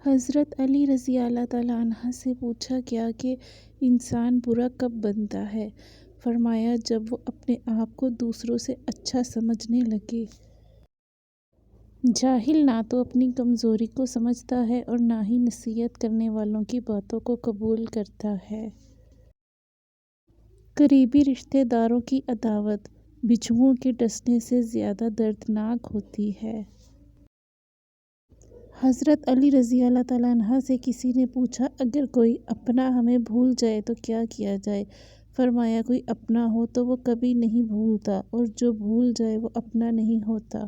حضرت علی رضی اللہ تعالیٰ عنہ سے پوچھا گیا کہ انسان برا کب بنتا ہے؟ فرمایا جب وہ اپنے آپ کو دوسروں سے اچھا سمجھنے لگے۔ جاہل نہ تو اپنی کمزوری کو سمجھتا ہے اور نہ ہی نصیحت کرنے والوں کی باتوں کو قبول کرتا ہے۔ قریبی رشتہ داروں کی عداوت بچھوؤں کے ڈسنے سے زیادہ دردناک ہوتی ہے۔ حضرت علی رضی اللہ تعالیٰ عنہ سے کسی نے پوچھا اگر کوئی اپنا ہمیں بھول جائے تو کیا کیا جائے؟ فرمایا کوئی اپنا ہو تو وہ کبھی نہیں بھولتا اور جو بھول جائے وہ اپنا نہیں ہوتا۔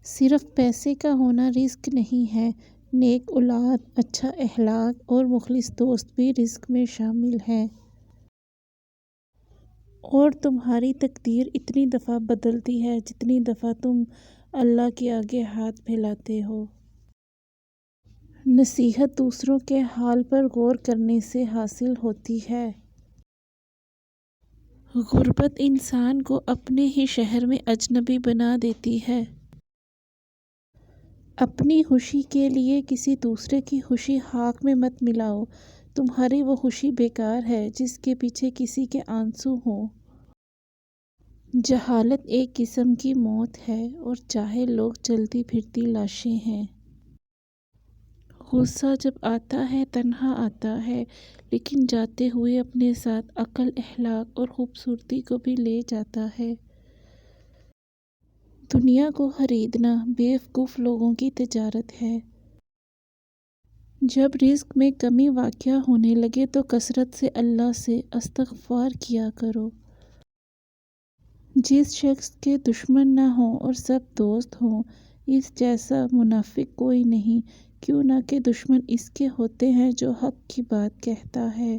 صرف پیسے کا ہونا رزق نہیں ہے، نیک اولاد، اچھا اخلاق اور مخلص دوست بھی رزق میں شامل ہیں۔ اور تمہاری تقدیر اتنی دفعہ بدلتی ہے جتنی دفعہ تم اللہ کے آگے ہاتھ پھیلاتے ہو۔ نصیحت دوسروں کے حال پر غور کرنے سے حاصل ہوتی ہے۔ غربت انسان کو اپنے ہی شہر میں اجنبی بنا دیتی ہے۔ اپنی خوشی کے لیے کسی دوسرے کی خوشی خاک میں مت ملاؤ، تمہاری وہ خوشی بیکار ہے جس کے پیچھے کسی کے آنسو ہوں۔ جہالت ایک قسم کی موت ہے اور جاہل لوگ چلتی پھرتی لاشیں ہیں۔ غصہ جب آتا ہے تنہا آتا ہے لیکن جاتے ہوئے اپنے ساتھ عقل، اخلاق اور خوبصورتی کو بھی لے جاتا ہے۔ دنیا کو خریدنا بیوقوف لوگوں کی تجارت ہے۔ جب رزق میں کمی واقع ہونے لگے تو کثرت سے اللہ سے استغفار کیا کرو۔ جس شخص کے دشمن نہ ہوں اور سب دوست ہوں، اس جیسا منافق کوئی نہیں، کیوں نہ کہ دشمن اس کے ہوتے ہیں جو حق کی بات کہتا ہے۔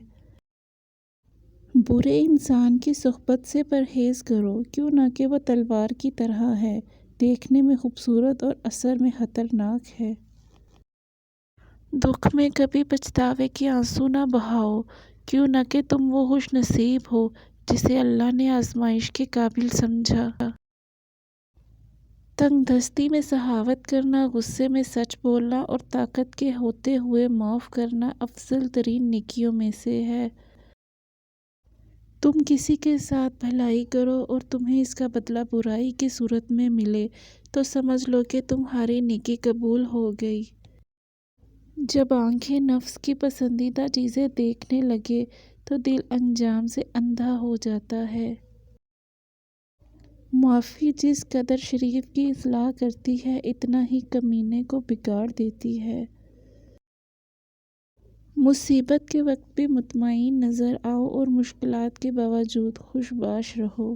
برے انسان کی صحبت سے پرہیز کرو، کیوں نہ کہ وہ تلوار کی طرح ہے، دیکھنے میں خوبصورت اور اثر میں خطرناک ہے۔ دکھ میں کبھی پچھتاوے کے آنسو نہ بہاؤ، کیوں نہ کہ تم وہ خوش نصیب ہو جسے اللہ نے آزمائش کے قابل سمجھا۔ تنگ دستی میں سخاوت کرنا، غصے میں سچ بولنا اور طاقت کے ہوتے ہوئے معاف کرنا افضل ترین نیکیوں میں سے ہے۔ تم کسی کے ساتھ بھلائی کرو اور تمہیں اس کا بدلہ برائی کی صورت میں ملے تو سمجھ لو کہ تمہاری نیکی قبول ہو گئی۔ جب آنکھیں نفس کی پسندیدہ چیزیں دیکھنے لگے تو دل انجام سے اندھا ہو جاتا ہے۔ معافی جس قدر شریر کی اصلاح کرتی ہے اتنا ہی کمینے کو بگاڑ دیتی ہے۔ مصیبت کے وقت بھی مطمئن نظر آؤ اور مشکلات کے باوجود خوش باش رہو۔